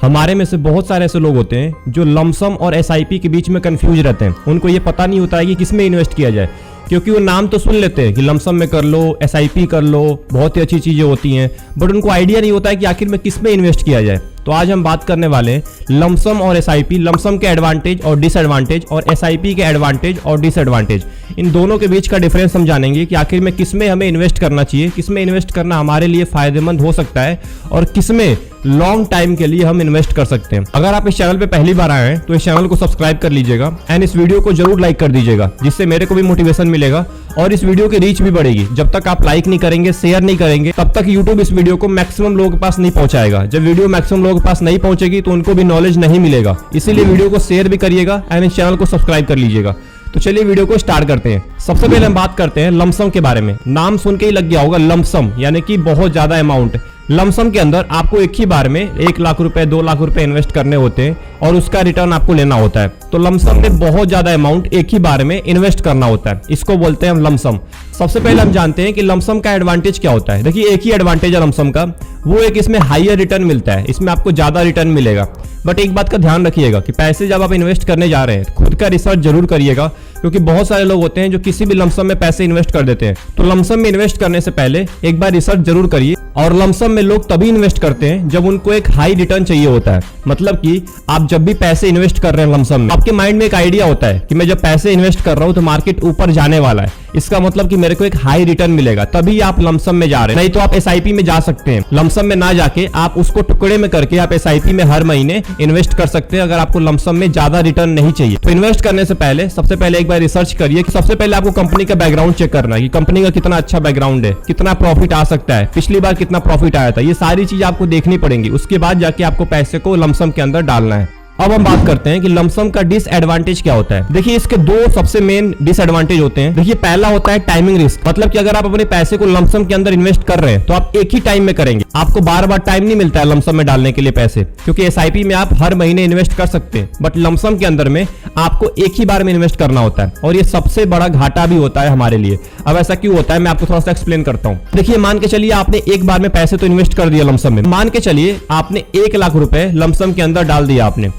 हमारे में से बहुत सारे ऐसे लोग होते हैं जो लमसम और एसआईपी के बीच में कंफ्यूज रहते हैं। उनको ये पता नहीं होता है कि किस में इन्वेस्ट किया जाए, क्योंकि वो नाम तो सुन लेते हैं कि लमसम में कर लो, एसआईपी कर लो, बहुत ही अच्छी चीज़ें होती हैं, बट उनको आइडिया नहीं होता है कि आखिर में किस में इन्वेस्ट किया जाए। तो आज हम बात करने वाले हैं लमसम और एसआईपी, लमसम के एडवांटेज और डिसएडवांटेज और एसआईपी के एडवांटेज और डिसएडवांटेज। इन दोनों के बीच का डिफरेंस हम जानेंगे कि आखिर में किस में हमें इन्वेस्ट करना चाहिए, किस में इन्वेस्ट करना हमारे लिए फायदेमंद हो सकता है और किस में लॉन्ग टाइम के लिए हम इन्वेस्ट कर सकते हैं। अगर आप इस चैनल पे पहली बार आए हैं तो इस चैनल को सब्सक्राइब कर लीजिएगा एंड इस वीडियो को जरूर लाइक कर दीजिएगा, जिससे मेरे को भी मोटिवेशन मिलेगा और इस वीडियो की रीच भी बढ़ेगी। जब तक आप लाइक नहीं करेंगे, शेयर नहीं करेंगे, तब तक यूट्यूब इस वीडियो को मैक्सिमम लोगों के पास नहीं पहुंचाएगा। जब वीडियो मैक्सिमम लोगों के पास नहीं पहुंचेगी तो उनको भी नॉलेज नहीं मिलेगा। इसीलिए वीडियो को शेयर भी करिएगा एंड इस चैनल को सब्सक्राइब कर लीजिएगा। तो चलिए वीडियो को स्टार्ट करते हैं। सबसे पहले हम बात करते हैं लमसम के बारे में। नाम सुन के ही लग गया होगा लमसम, यानी कि बहुत ज्यादा अमाउंट। लमसम के अंदर आपको एक ही बार में 1 लाख रुपए, 2 लाख रुपए इन्वेस्ट करने होते हैं और उसका रिटर्न आपको लेना होता है। तो लमसम में बहुत ज्यादा अमाउंट एक ही बार में इन्वेस्ट करना होता है, इसको बोलते हैं हम लमसम। सबसे पहले हम जानते हैं कि लमसम का एडवांटेज क्या होता है। देखिए, एक ही एडवांटेज है लमसम का, वो एक इसमें हाईयर रिटर्न मिलता है, इसमें आपको ज्यादा रिटर्न मिलेगा। बट एक बात का ध्यान रखिएगा कि पैसे जब आप इन्वेस्ट करने जा रहे हैं, खुद का रिसर्च जरूर करिएगा, क्योंकि बहुत सारे लोग होते हैं जो किसी भी लमसम में पैसे इन्वेस्ट कर देते हैं। तो लमसम में इन्वेस्ट करने से पहले एक बार रिसर्च जरूर करिए। और लमसम में लोग तभी इन्वेस्ट करते हैं जब उनको एक हाई रिटर्न चाहिए होता है। मतलब कि आप जब भी पैसे इन्वेस्ट कर रहे हैं लमसम में, आपके माइंड में एक आइडिया होता है कि मैं जब पैसे इन्वेस्ट कर रहा हूं तो मार्केट ऊपर जाने वाला है, इसका मतलब कि मेरे को एक हाई रिटर्न मिलेगा, तभी आप लमसम में जा रहे हैं। नहीं तो आप एसआईपी में जा सकते हैं। लमसम में ना जाके आप उसको टुकड़े में करके आप एसआईपी में हर महीने इन्वेस्ट कर सकते हैं, अगर आपको लमसम में ज्यादा रिटर्न नहीं चाहिए। तो इन्वेस्ट करने से पहले सबसे पहले एक बार रिसर्च करिए कि सबसे पहले आपको कंपनी का बैकग्राउंड चेक करना है कि कंपनी का कितना अच्छा बैकग्राउंड है, कितना प्रॉफिट आ सकता है, पिछली बार कितना प्रॉफिट आया था, ये सारी चीज आपको देखनी पड़ेंगी। उसके बाद जाके आपको पैसे को लमसम के अंदर डालना है। अब हम बात करते हैं कि लमसम का डिसएडवांटेज क्या होता है। देखिए, इसके दो सबसे मेन डिसएडवांटेज होते हैं। देखिए, पहला होता है टाइमिंग रिस्क। मतलब कि अगर आप अपने पैसे को लमसम के अंदर इन्वेस्ट कर रहे हैं तो आप एक ही टाइम में करेंगे, आपको बार बार टाइम नहीं मिलता है लमसम में डालने के लिए पैसे, क्योंकि एसआईपी में आप हर महीने इन्वेस्ट कर सकते हैं, बट लमसम के अंदर में आपको एक ही बार में इन्वेस्ट करना होता है और ये सबसे बड़ा घाटा भी होता है हमारे लिए। अब ऐसा क्यों होता है, मैं आपको थोड़ा सा एक्सप्लेन करता हूँ। देखिए, मान के चलिए आपने एक बार में पैसे तो इन्वेस्ट कर दिया लमसम में। मान के चलिए आपने 1 लाख रुपए लमसम के अंदर डाल दिया आपने।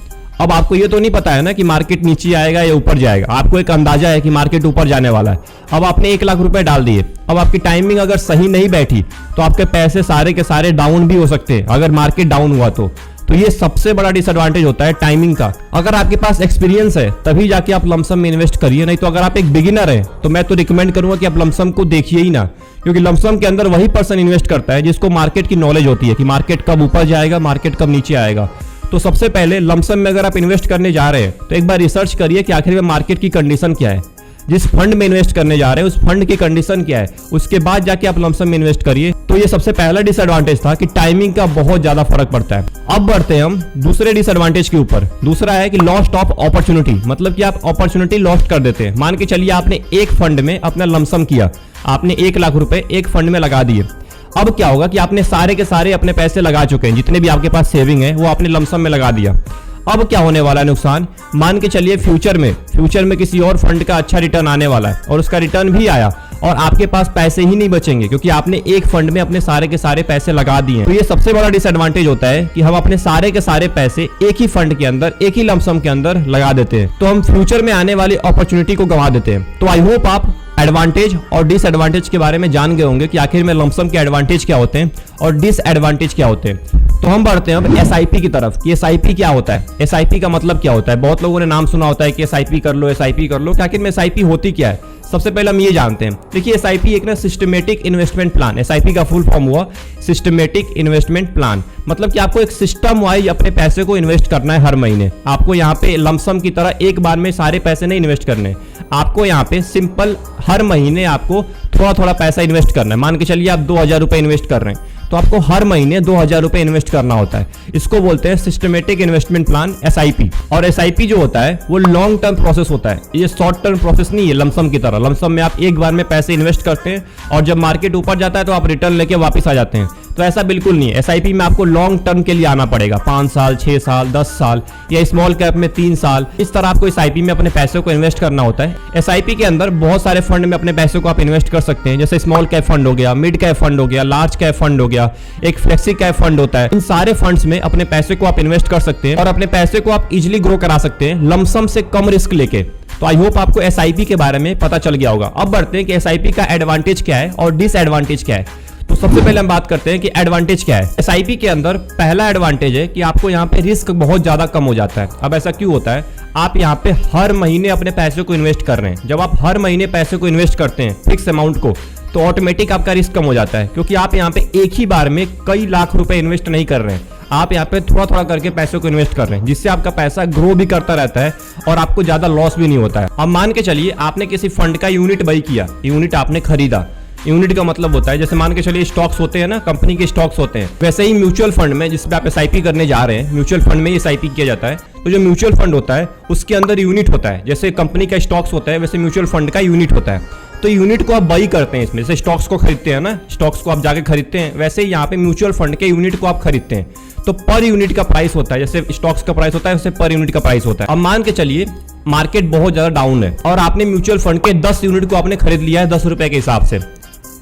अब आपको ये तो नहीं पता है ना कि मार्केट नीचे आएगा या ऊपर जाएगा, आपको एक अंदाजा है कि मार्केट ऊपर जाने वाला है। अब आपने 1 लाख रुपए डाल दिए। अब आपकी टाइमिंग अगर सही नहीं बैठी तो आपके पैसे सारे के सारे डाउन भी हो सकते हैं, अगर मार्केट डाउन हुआ तो ये सबसे बड़ा डिसएडवांटेज होता है टाइमिंग का। अगर आपके पास एक्सपीरियंस है तभी जाके आप लमसम में इन्वेस्ट करिए, नहीं तो अगर आप एक बिगिनर हैं तो मैं तो रिकमेंड करूंगा कि आप लमसम को देखिए ही ना, क्योंकि लमसम के अंदर वही पर्सन इन्वेस्ट करता है जिसको मार्केट की नॉलेज होती है कि मार्केट कब ऊपर जाएगा, मार्केट कब नीचे आएगा। तो सबसे पहले लमसम में अगर आप इन्वेस्ट करने जा रहे हैं तो एक बार रिसर्च करिए कि आखिर में मार्केट की कंडीशन क्या है, जिस फंड में इन्वेस्ट करने जा रहे हैं उस फंड की कंडीशन क्या है, उसके बाद जाके आप लमसम में इन्वेस्ट करिए। तो ये सबसे पहला डिसएडवांटेज था कि टाइमिंग का बहुत ज्यादा फर्क पड़ता है। अब बढ़ते हैं हम दूसरे डिसएडवांटेज के ऊपर। दूसरा है कि लॉस्ट ऑफ अपॉर्चुनिटी, मतलब कि आप अपॉर्चुनिटी लॉस्ट कर देते हैं। मान के चलिए आपने एक फंड में अपना लमसम किया, आपने 1 लाख रुपए एक फंड में लगा दिए। अब क्या होगा कि आपने सारे के सारे अपने पैसे लगा चुके हैं, जितने भी आपके पास सेविंग है वो आपने लमसम में लगा दिया। अब क्या होने वाला है नुकसान, मान के चलिए फ्यूचर में किसी और फंड का अच्छा रिटर्न आने वाला है और उसका रिटर्न भी आया और आपके पास पैसे ही नहीं बचेंगे, क्योंकि आपने एक फंड में अपने सारे के सारे पैसे लगा दिए। तो ये सबसे बड़ा डिसएडवांटेज होता है कि हम अपने सारे के सारे पैसे एक ही फंड के अंदर, एक ही लमसम के अंदर लगा देते हैं, तो हम फ्यूचर में आने वाली अपॉर्चुनिटी को गंवा देते हैं। तो आई होप आप एडवांटेज और डिसएडवांटेज के बारे में जान गए होंगे कि आखिर में लमसम के एडवांटेज क्या होते हैं और डिसएडवांटेज क्या होते हैं। तो हम बढ़ते हैं अब एसआईपी की तरफ कि एसआईपी क्या होता है, एसआईपी का मतलब क्या होता है। बहुत लोगों ने नाम सुना होता है कि एसआईपी कर लो, एसआईपी कर लो। आखिर में एसआईपी होती क्या है, सबसे पहले हम ये जानते हैं। देखिए, एसआईपी एक ना सिस्टमेटिक इन्वेस्टमेंट प्लान, एसआईपी का फुल फॉर्म हुआ सिस्टमेटिक इन्वेस्टमेंट प्लान। मतलब कि आपको एक सिस्टम वाइज अपने पैसे को इन्वेस्ट करना है हर महीने। आपको यहाँ पे लमसम की तरह एक बार में सारे पैसे नहीं इन्वेस्ट करने, आपको यहाँ पे सिंपल हर महीने आपको थोड़ा थोड़ा पैसा इन्वेस्ट करना है। मान के चलिए आप 2000 रुपए इन्वेस्ट कर रहे हैं तो आपको हर महीने 2000 रुपए इन्वेस्ट करना होता है। इसको बोलते हैं सिस्टमेटिक इन्वेस्टमेंट प्लान, एसआईपी। और एसआईपी जो होता है वो लॉन्ग टर्म प्रोसेस होता है, ये शॉर्ट टर्म प्रोसेस नहीं है लमसम की तरह। लमसम में आप एक बार में पैसे इन्वेस्ट करते हैं और जब मार्केट ऊपर जाता है तो आप रिटर्न लेके वापस आ जाते हैं। तो ऐसा बिल्कुल नहीं है। एसआईपी में आपको लॉन्ग टर्म के लिए आना पड़ेगा, 5 साल, 6 साल, 10 साल, या स्मॉल कैप में 3 साल, इस तरह आपको एसआईपी में अपने पैसों को इन्वेस्ट करना होता है। एसआईपी के अंदर बहुत सारे फंड में अपने पैसों को आप इन्वेस्ट कर सकते हैं, जैसे स्मॉल कैप फंड हो गया, मिड कैप फंड हो गया, लार्ज कैप फंड हो गया, एक फ्लेक्सी कैप फंड होता है। इन सारे फंड्स में अपने पैसे को आप इन्वेस्ट कर सकते हैं और अपने पैसे को आप इजिली ग्रो करा सकते हैं लमसम से कम रिस्क लेके। तो आई होप आपको एसआईपी के बारे में पता चल गया होगा। अब बढ़ते हैं कि एसआईपी का एडवांटेज क्या है और डिसएडवांटेज क्या है। तो सबसे पहले हम बात करते हैं कि एडवांटेज क्या है। एसआईपी के अंदर पहला एडवांटेज है कि आपको यहाँ पे रिस्क बहुत ज्यादा कम हो जाता है। अब ऐसा क्यों होता है? आप यहाँ पे हर महीने अपने पैसे को इन्वेस्ट कर रहे हैं। जब आप हर महीने पैसे को इन्वेस्ट करते हैं फिक्स अमाउंट को, तो ऑटोमेटिक आपका रिस्क कम हो जाता है, क्योंकि आप यहाँ पे एक ही बार में कई लाख रुपए इन्वेस्ट नहीं कर रहे हैं। आप यहाँ पे थोड़ा थोड़ा करके पैसों को इन्वेस्ट कर रहे हैं, जिससे आपका पैसा ग्रो भी करता रहता है और आपको ज्यादा लॉस भी नहीं होता है। अब मान के चलिए आपने किसी फंड का यूनिट बाई किया, यूनिट आपने खरीदा। यूनिट का मतलब होता है, जैसे मान के चलिए स्टॉक्स होते हैं ना, कंपनी के स्टॉक्स होते हैं, वैसे ही म्यूचुअल फंड में जिसपे आप एसआईपी करने जा रहे हैं, म्यूचुअल फंड में एसआईपी किया जाता है। तो जो म्यूचुअल फंड होता है उसके अंदर यूनिट होता है, जैसे कंपनी का स्टॉक्स होता है वैसे म्यूचुअल फंड का यूनिट होता है। तो यूनिट को आप बाई करते हैं इसमें, जैसे स्टॉक्स को खरीदते हैं ना, स्टॉक्स को आप जाके खरीदते हैं, वैसे ही यहाँ पे म्यूचुअल फंड के यूनिट को आप खरीदते हैं। तो पर यूनिट का प्राइस होता है, जैसे स्टॉक्स का प्राइस होता है वैसे पर यूनिट का प्राइस होता है। अब मान के चलिए मार्केट बहुत ज्यादा डाउन है और आपने म्यूचुअल फंड के 10 यूनिट को आपने खरीद लिया है 10 रुपए के हिसाब से।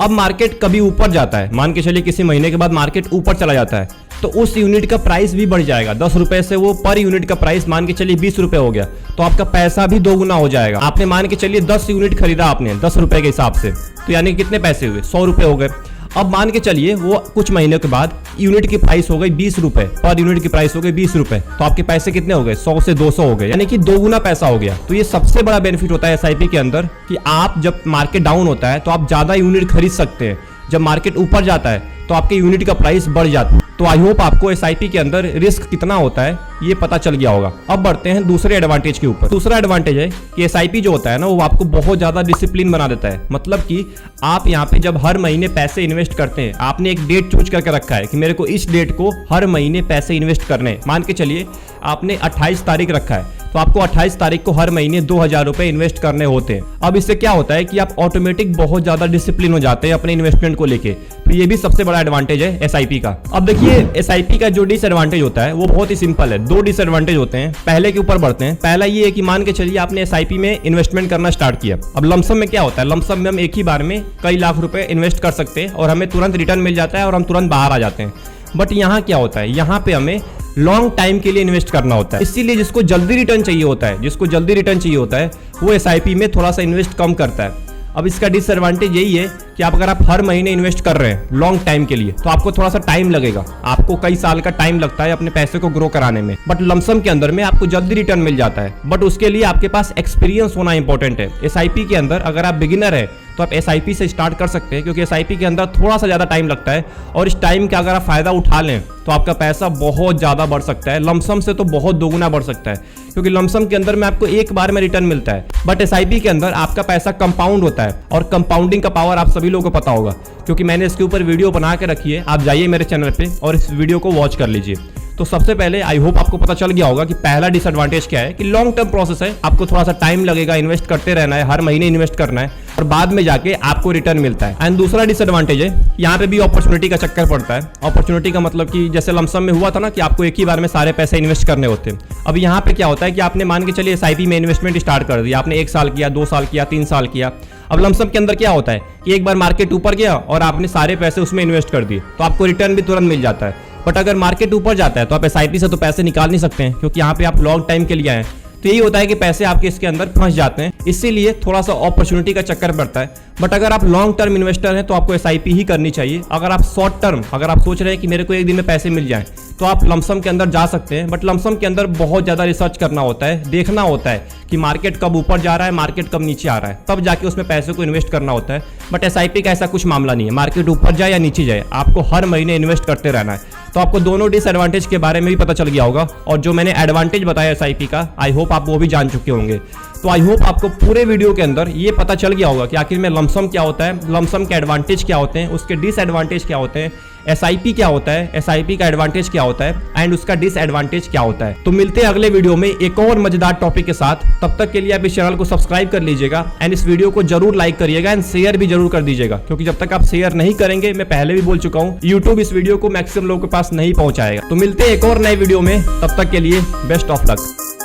अब मार्केट कभी ऊपर जाता है, मान के चलिए किसी महीने के बाद मार्केट ऊपर चला जाता है, तो उस यूनिट का प्राइस भी बढ़ जाएगा। 10 रुपए से वो पर यूनिट का प्राइस मान के चलिए 20 रुपए हो गया, तो आपका पैसा भी दोगुना हो जाएगा। आपने मान के चलिए 10 यूनिट खरीदा आपने 10 रुपए के हिसाब से, तो यानी कितने पैसे हुए? 100 रुपए हो गए। अब मान के चलिए वो कुछ महीने के बाद यूनिट की प्राइस हो गई 20 रुपए, पर यूनिट की प्राइस हो गई 20 रुपए, तो आपके पैसे कितने हो गए? 100 से 200 हो गए, यानी कि दोगुना पैसा हो गया। तो ये सबसे बड़ा बेनिफिट होता है एसआईपी के अंदर कि आप जब मार्केट डाउन होता है तो आप ज्यादा यूनिट खरीद सकते हैं, जब मार्केट ऊपर जाता है तो आपके यूनिट का प्राइस बढ़ जाता है। तो आई होप आपको एसआईपी के अंदर रिस्क कितना होता है ये पता चल गया होगा। अब बढ़ते हैं दूसरे एडवांटेज के ऊपर। दूसरा एडवांटेज है कि एसआईपी जो होता है ना, वो आपको बहुत ज्यादा डिसिप्लिन बना देता है। मतलब कि आप यहाँ पे जब हर महीने पैसे इन्वेस्ट करते हैं, आपने एक डेट चूज करके रखा है कि मेरे को इस डेट को हर महीने पैसे इन्वेस्ट करने हैं। मान के चलिए आपने 28 तारीख रखा है, तो आपको 28 तारीख को हर महीने 2000 रुपए इन्वेस्ट करने होते हैं। अब इससे क्या होता है कि आप ऑटोमेटिक बहुत ज्यादा डिसिप्लिन हो जाते हैं अपने इन्वेस्टमेंट को लेके। तो ये भी सबसे बड़ा एडवांटेज है एसआईपी का। अब देखिए एसआईपी का जो डिसएडवांटेज होता है वो बहुत ही सिंपल है। 2 डिसएडवांटेज होते हैं। पहले के ऊपर बढ़ते हैं। पहला ये है कि मान के चलिए आपने एसआईपी में इन्वेस्टमेंट करना स्टार्ट किया। अब लमसम में क्या होता है? लमसम में हम एक ही बार में कई लाख रुपए इन्वेस्ट कर सकते हैं और हमें तुरंत रिटर्न मिल जाता है और हम तुरंत बाहर आ जाते हैं। बट यहाँ क्या होता है? यहाँ पे हमें लॉन्ग टाइम के लिए इन्वेस्ट करना होता है। इसीलिए जिसको जल्दी रिटर्न चाहिए होता है, वो एसआईपी में थोड़ा सा इन्वेस्ट कम करता है। अब इसका डिसएडवांटेज यही है कि अगर आप हर महीने इन्वेस्ट कर रहे हैं लॉन्ग टाइम के लिए, तो आपको थोड़ा सा टाइम लगेगा। आपको कई साल का टाइम लगता है अपने पैसे को ग्रो कराने में। बट लमसम के अंदर में आपको जल्दी रिटर्न मिल जाता है। बट उसके लिए आपके पास एक्सपीरियंस होना इंपॉर्टेंट है। एसआईपी के अंदर अगर आप बिगिनर है तो आप एसआईपी से स्टार्ट कर सकते हैं, क्योंकि एसआईपी के अंदर थोड़ा सा ज्यादा टाइम लगता है और इस टाइम का अगर आप फायदा उठा लें तो आपका पैसा बहुत ज्यादा बढ़ सकता है। लमसम से तो बहुत दोगुना बढ़ सकता है, क्योंकि लमसम के अंदर में आपको एक बार में रिटर्न मिलता है। बट एसआईपी के अंदर आपका पैसा कंपाउंड होता है, और कंपाउंडिंग का पावर आप सभी लोगों को पता होगा, क्योंकि मैंने इसके ऊपर वीडियो बना के रखी है। आप जाइए मेरे चैनल पे और इस वीडियो को वॉच कर लीजिए। तो सबसे पहले आई होप आपको पता चल गया होगा कि पहला डिसएडवांटेज क्या है, कि लॉन्ग टर्म प्रोसेस है। आपको थोड़ा सा टाइम लगेगा, इन्वेस्ट करते रहना है, हर महीने इन्वेस्ट करना है और बाद में जाके आपको रिटर्न मिलता है। एंड दूसरा डिसएडवांटेज है, यहाँ पे भी अपॉर्चुनिटी का चक्कर पड़ता है। अपॉर्चुनिटी का मतलब कि जैसे लमसम में हुआ था ना कि आपको एक ही बार में सारे पैसे इन्वेस्ट करने होते हैं। अब यहाँ पे क्या होता है कि आपने मान के चलिए एसआईपी में इन्वेस्टमेंट स्टार्ट कर दिया, आपने 1 साल किया, 2 साल किया, 3 साल किया। अब लमसम के अंदर क्या होता है कि एक बार मार्केट ऊपर गया और आपने सारे पैसे उसमें इन्वेस्ट कर दिए, तो आपको रिटर्न भी तुरंत मिल जाता है। बट अगर मार्केट ऊपर जाता है तो आप एसआईपी से तो पैसे निकाल नहीं सकते हैं, क्योंकि यहाँ पे आप लॉन्ग टाइम के लिए आए हैं। तो यही होता है कि पैसे आपके इसके अंदर फंस जाते हैं, इसीलिए थोड़ा सा अपॉर्चुनिटी का चक्कर पड़ता है। बट अगर आप लॉन्ग टर्म इन्वेस्टर हैं तो आपको एसआईपी ही करनी चाहिए। अगर आप शॉर्ट टर्म, अगर आप सोच रहे हैं कि मेरे को एक दिन में पैसे मिल जाएं, तो आप लमसम के अंदर जा सकते हैं। बट लमसम के अंदर बहुत ज़्यादा रिसर्च करना होता है, देखना होता है कि मार्केट कब ऊपर जा रहा है, मार्केट कब नीचे आ रहा है, तब जाके उसमें पैसे को इन्वेस्ट करना होता है। बट एसआईपी का ऐसा कुछ मामला नहीं है, मार्केट ऊपर जाए या नीचे जाए, आपको हर महीने इन्वेस्ट करते रहना है। तो आपको दोनों डिसएडवांटेज के बारे में भी पता चल गया होगा, और जो मैंने एडवांटेज बताया एसआईपी का, आई होप आप वो भी जान चुके होंगे। तो आई होप आपको पूरे वीडियो के अंदर ये पता चल गया होगा कि आखिर में लमसम क्या होता है, लमसम के एडवांटेज क्या होते हैं, उसके डिसएडवांटेज क्या होते हैं, एसआईपी क्या होता है, एसआईपी का एडवांटेज क्या होता है एंड उसका डिसएडवांटेज क्या होता है। तो मिलते हैं अगले वीडियो में एक और मजेदार टॉपिक के साथ। तब तक के लिए आप इस चैनल को सब्सक्राइब कर लीजिएगा एंड इस वीडियो को जरूर लाइक करिएगा एंड शेयर भी जरूर कर दीजिएगा, क्योंकि जब तक आप शेयर नहीं करेंगे, मैं पहले भी बोल चुका हूं, यूट्यूब इस वीडियो को मैक्सिमम लोगों के पास नहीं पहुंचाएगा। तो मिलते हैं एक और नए वीडियो में, तब तक के लिए बेस्ट ऑफ लक।